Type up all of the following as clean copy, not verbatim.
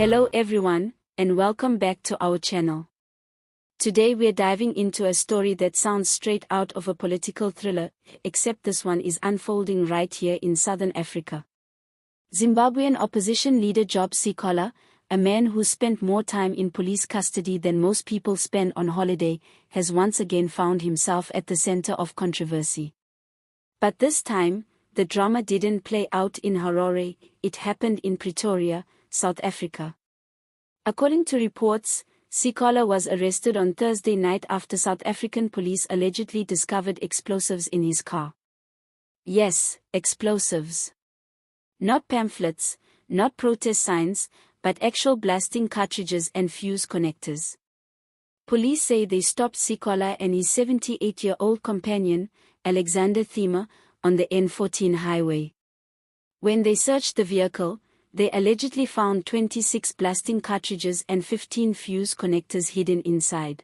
Hello everyone, and welcome back to our channel. Today we're diving into a story that sounds straight out of a political thriller, except this one is unfolding right here in southern Africa. Zimbabwean opposition leader Job Sikhala, a man who spent more time in police custody than most people spend on holiday, has once again found himself at the center of controversy. But this time, the drama didn't play out in Harare, it happened in Pretoria, South Africa. According to reports, Sikhala was arrested on Thursday night after South African police allegedly discovered explosives in his car. Yes, explosives. Not pamphlets, not protest signs, but actual blasting cartridges and fuse connectors. Police say they stopped Sikhala and his 78-year-old companion, Alexander Thema, on the N14 highway. When they searched the vehicle, they allegedly found 26 blasting cartridges and 15 fuse connectors hidden inside.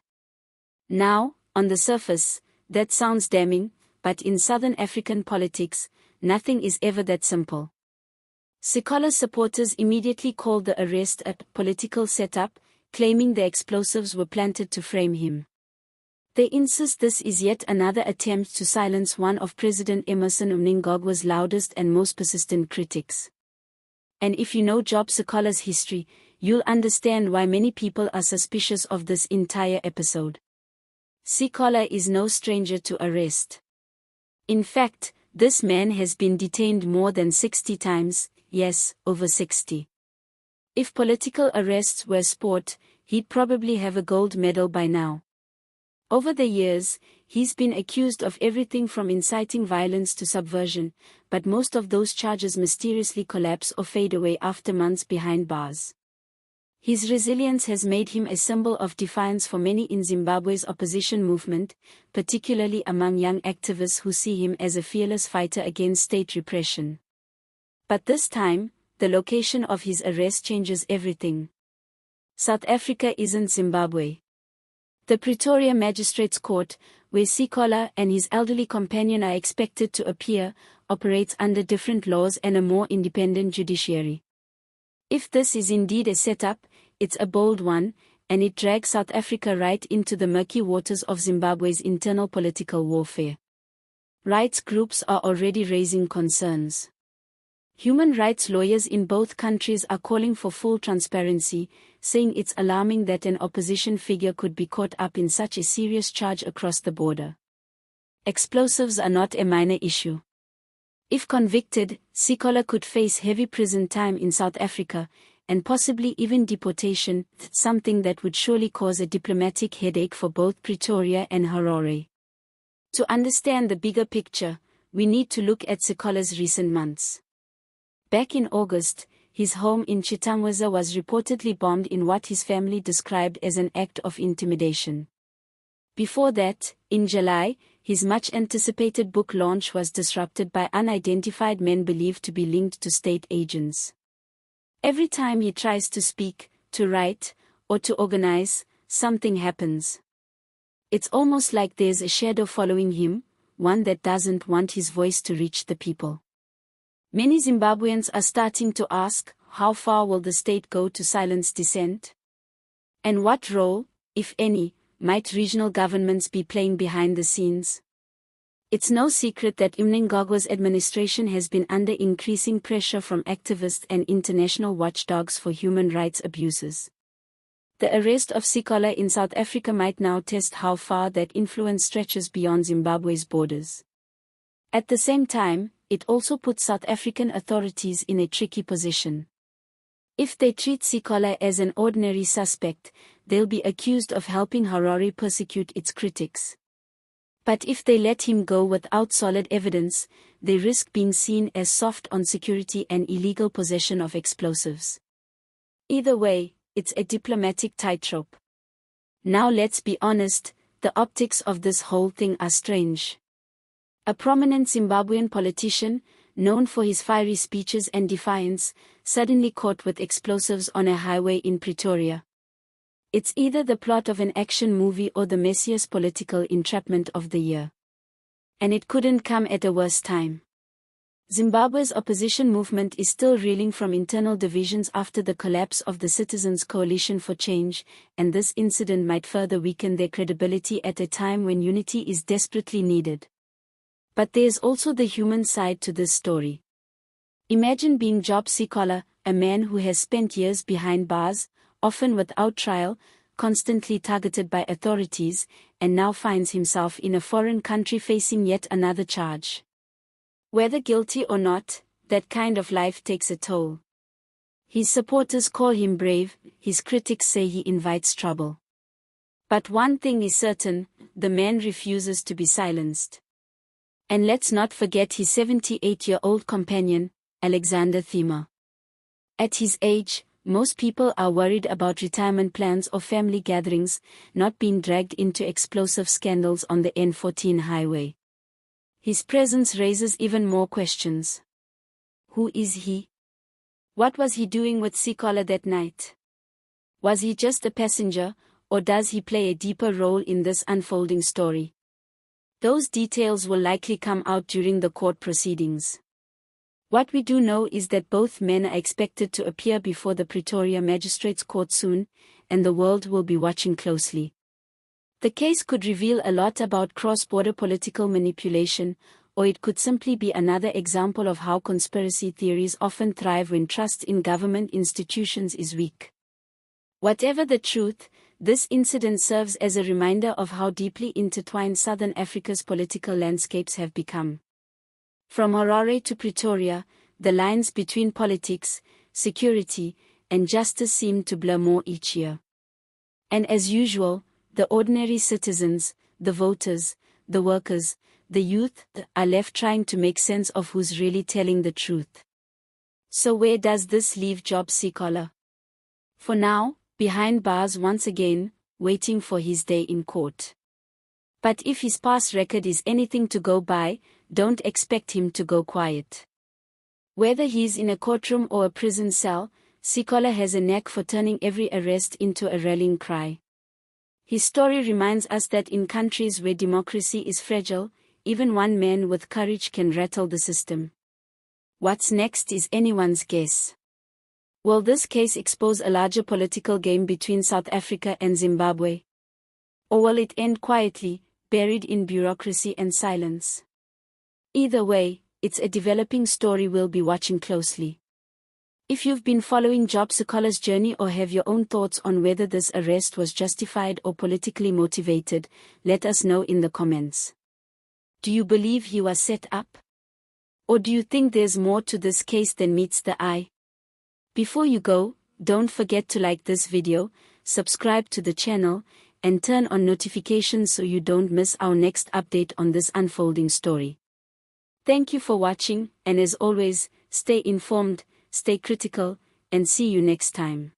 Now, on the surface, that sounds damning, but in Southern African politics, nothing is ever that simple. Sikhala's supporters immediately called the arrest a political setup, claiming the explosives were planted to frame him. They insist this is yet another attempt to silence one of President Emmerson Mnangagwa's loudest and most persistent critics. And if you know Job Sikhala's history, you'll understand why many people are suspicious of this entire episode. Sikhala is no stranger to arrest. In fact, this man has been detained more than 60 times, yes, over 60. If political arrests were sport, he'd probably have a gold medal by now. Over the years, he's been accused of everything from inciting violence to subversion, but most of those charges mysteriously collapse or fade away after months behind bars. His resilience has made him a symbol of defiance for many in Zimbabwe's opposition movement, particularly among young activists who see him as a fearless fighter against state repression. But this time, the location of his arrest changes everything. South Africa isn't Zimbabwe. The Pretoria Magistrate's Court, where Sikhala and his elderly companion are expected to appear, operates under different laws and a more independent judiciary. If this is indeed a setup, it's a bold one, and it drags South Africa right into the murky waters of Zimbabwe's internal political warfare. Rights groups are already raising concerns. Human rights lawyers in both countries are calling for full transparency, saying it's alarming that an opposition figure could be caught up in such a serious charge across the border. Explosives are not a minor issue. If convicted, Sikhala could face heavy prison time in South Africa, and possibly even deportation, something that would surely cause a diplomatic headache for both Pretoria and Harare. To understand the bigger picture, we need to look at Sikhala's recent months. Back in August, his home in Chitamweza was reportedly bombed in what his family described as an act of intimidation. Before that, in July, his much-anticipated book launch was disrupted by unidentified men believed to be linked to state agents. Every time he tries to speak, to write, or to organize, something happens. It's almost like there's a shadow following him, one that doesn't want his voice to reach the people. Many Zimbabweans are starting to ask, how far will the state go to silence dissent? And what role, if any, might regional governments be playing behind the scenes? It's no secret that Mnangagwa's administration has been under increasing pressure from activists and international watchdogs for human rights abuses. The arrest of Sikhala in South Africa might now test how far that influence stretches beyond Zimbabwe's borders. At the same time, it also puts South African authorities in a tricky position. If they treat Sikhala as an ordinary suspect, they'll be accused of helping Harare persecute its critics. But if they let him go without solid evidence, they risk being seen as soft on security and illegal possession of explosives. Either way, it's a diplomatic tightrope. Now let's be honest, the optics of this whole thing are strange. A prominent Zimbabwean politician, known for his fiery speeches and defiance, suddenly caught with explosives on a highway in Pretoria. It's either the plot of an action movie or the messiest political entrapment of the year. And it couldn't come at a worse time. Zimbabwe's opposition movement is still reeling from internal divisions after the collapse of the Citizens' Coalition for Change, and this incident might further weaken their credibility at a time when unity is desperately needed. But there's also the human side to this story. Imagine being Job Sikhala, a man who has spent years behind bars, often without trial, constantly targeted by authorities, and now finds himself in a foreign country facing yet another charge. Whether guilty or not, that kind of life takes a toll. His supporters call him brave, his critics say he invites trouble. But one thing is certain, the man refuses to be silenced. And let's not forget his 78-year-old companion, Alexander Thema. At his age, most people are worried about retirement plans or family gatherings, not being dragged into explosive scandals on the N14 highway. His presence raises even more questions. Who is he? What was he doing with Sikhala that night? Was he just a passenger, or does he play a deeper role in this unfolding story? Those details will likely come out during the court proceedings. What we do know is that both men are expected to appear before the Pretoria Magistrate's court soon, and the world will be watching closely. The case could reveal a lot about cross-border political manipulation, or it could simply be another example of how conspiracy theories often thrive when trust in government institutions is weak. Whatever the truth, this incident serves as a reminder of how deeply intertwined Southern Africa's political landscapes have become. From Harare to Pretoria, the lines between politics, security, and justice seem to blur more each year. And as usual, the ordinary citizens, the voters, the workers, the youth, are left trying to make sense of who's really telling the truth. So where does this leave Job Sikhala? For now, behind bars once again, waiting for his day in court. But if his past record is anything to go by, don't expect him to go quiet. Whether he's in a courtroom or a prison cell, Sikhala has a knack for turning every arrest into a rallying cry. His story reminds us that in countries where democracy is fragile, even one man with courage can rattle the system. What's next is anyone's guess. Will this case expose a larger political game between South Africa and Zimbabwe? Or will it end quietly, buried in bureaucracy and silence? Either way, it's a developing story we'll be watching closely. If you've been following Job Sikhala's journey or have your own thoughts on whether this arrest was justified or politically motivated, let us know in the comments. Do you believe he was set up? Or do you think there's more to this case than meets the eye? Before you go, don't forget to like this video, subscribe to the channel, and turn on notifications so you don't miss our next update on this unfolding story. Thank you for watching, and as always, stay informed, stay critical, and see you next time.